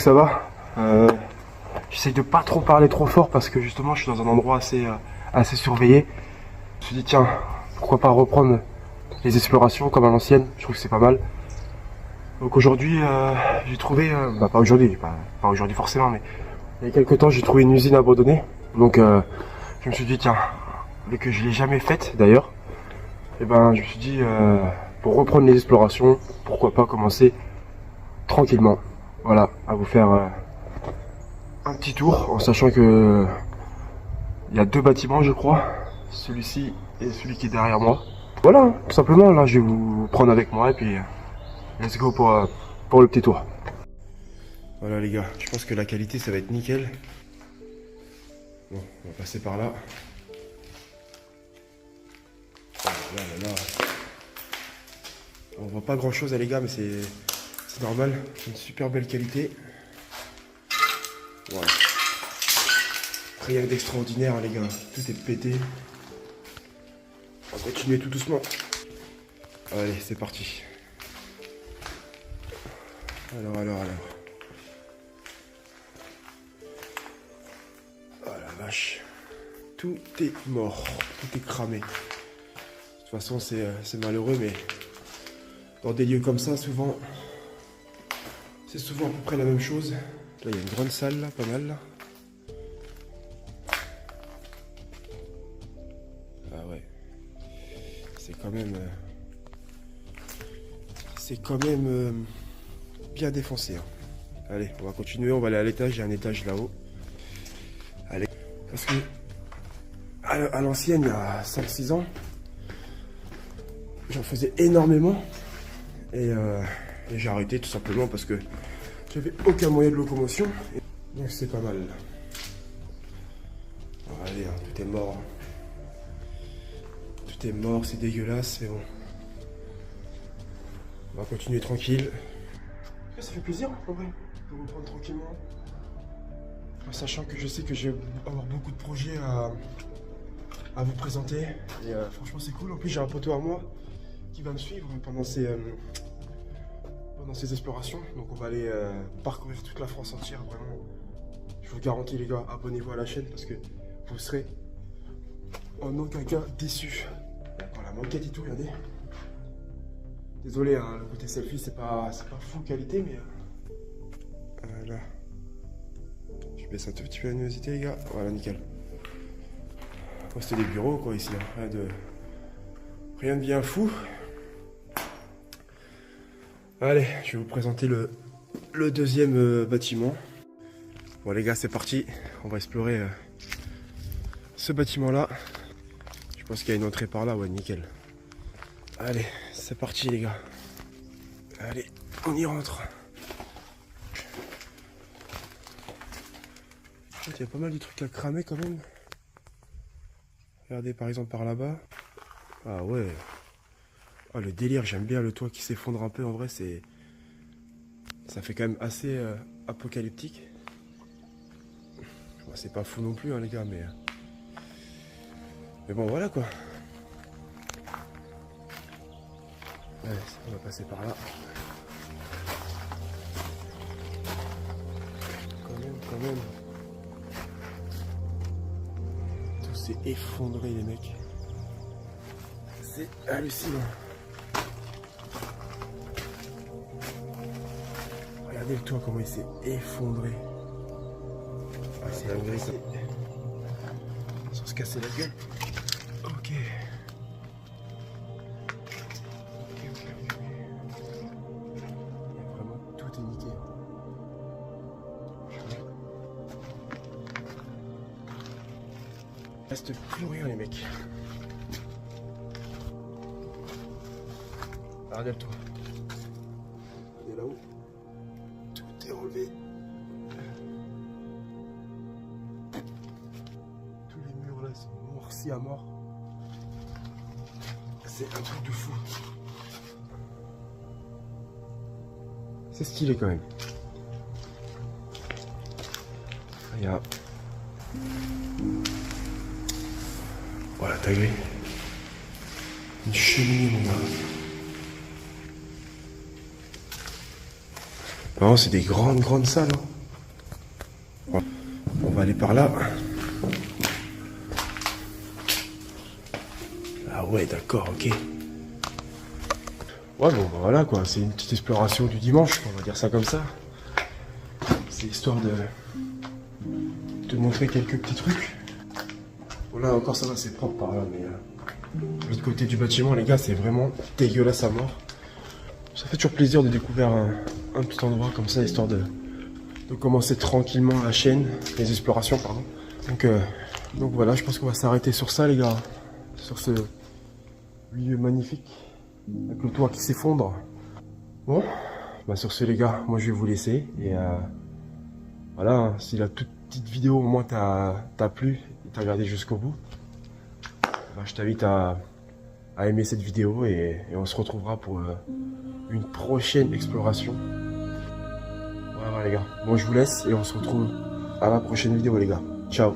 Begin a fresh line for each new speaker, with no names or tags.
que ça va. J'essaye de pas trop parler trop fort parce que justement je suis dans un endroit assez surveillé. Je me suis dit tiens, pourquoi pas reprendre les explorations comme à l'ancienne, je trouve que c'est pas mal. Donc aujourd'hui j'ai trouvé, pas aujourd'hui, pas aujourd'hui forcément, mais il y a quelques temps j'ai trouvé une usine abandonnée. Donc je me suis dit tiens, vu que je l'ai jamais faite d'ailleurs, et ben je me suis dit pour reprendre les explorations, pourquoi pas commencer tranquillement. Voilà, à vous faire un petit tour en sachant que il y a 2 bâtiments je crois, celui-ci et celui qui est derrière moi. Voilà, hein, tout simplement, là je vais vous prendre avec moi et puis let's go pour le petit tour. Voilà les gars, je pense que la qualité ça va être nickel. Bon, on va passer par là. Oh là là là. On voit pas grand chose les gars, mais c'est normal, une super belle qualité. Voilà. Rien d'extraordinaire les gars, tout est pété. On va continuer tout doucement. Allez, c'est parti. Alors. Oh la vache. Tout est mort, tout est cramé. De toute façon, c'est malheureux, mais dans des lieux comme ça, souvent, c'est souvent à peu près la même chose. Là, il y a une grande salle, là, pas mal, là. Ah ouais. C'est quand même bien défoncé. Hein. Allez, on va continuer, on va aller à l'étage, il y a un étage là-haut. Allez. Parce que à l'ancienne, il y a 5-6 ans, j'en faisais énormément. Et j'ai arrêté tout simplement parce que j'avais aucun moyen de locomotion. Donc c'est pas mal. Bon, allez, hein, tout est mort. Tout est mort, c'est dégueulasse, mais bon. On va continuer tranquille. Ça fait plaisir en vrai de reprendre tranquillement. Sachant que je sais que je vais avoir beaucoup de projets à vous présenter. Et franchement c'est cool. En plus j'ai un poteau à moi qui va me suivre pendant ces explorations. Donc on va aller parcourir toute la France entière. Vraiment, je vous le garantis les gars, abonnez-vous à la chaîne parce que vous serez en aucun cas déçus. Dans la moquette et tout, regardez. Désolé, hein, le côté selfie c'est pas full qualité, mais voilà. Je baisse un tout petit peu la luminosité les gars. Voilà, nickel. Oh, c'était des bureaux quoi ici, hein. Rien de bien fou. Allez, je vais vous présenter le deuxième bâtiment. Bon les gars, c'est parti. On va explorer ce bâtiment là. Je pense qu'il y a une entrée par là, ouais nickel. Allez, c'est parti les gars. Allez, on y rentre. Il y a pas mal de trucs à cramer quand même. Regardez par exemple par là-bas. Ah ouais. Oh le délire, j'aime bien le toit qui s'effondre un peu en vrai, ça fait quand même assez apocalyptique. Bon, c'est pas fou non plus hein, les gars, mais bon voilà quoi. Allez, on va passer par là. Quand même. Tout s'est effondré les mecs. C'est hallucinant. Regardez le toit comment il s'est effondré. Ah, c'est la gris ça. Sans se casser la gueule. Ok. Vraiment tout est niqué. Il reste plus rien les mecs. Regardez le toit. Regardez là-haut. Tout est enlevé. Tous les murs là sont noircis à mort. C'est un truc de fou. C'est stylé quand même. Regarde. Voilà, t'as vu. Une cheminée mon gars. Non, c'est des grandes salles. Hein. va aller par là. Ah ouais, d'accord, ok. Ouais, bon, bah voilà quoi, c'est une petite exploration du dimanche, on va dire ça comme ça. C'est histoire de te montrer quelques petits trucs. Bon, là encore, ça va, c'est propre par là, mais de l'autre côté du bâtiment, les gars, c'est vraiment dégueulasse à mort. Ça fait toujours plaisir de découvrir un petit endroit comme ça, histoire de commencer tranquillement la chaîne, les explorations, pardon. Donc voilà, je pense qu'on va s'arrêter sur ça, les gars, sur ce lieu magnifique, avec le toit qui s'effondre. Bon, bah sur ce, les gars, moi je vais vous laisser, et voilà, hein, si la toute petite vidéo au moins t'a plu, et t'as regardé jusqu'au bout, bah, je t'invite à aimer cette vidéo, et on se retrouvera pour une prochaine exploration. Voilà les gars, bon je vous laisse et on se retrouve à la prochaine vidéo les gars. Ciao.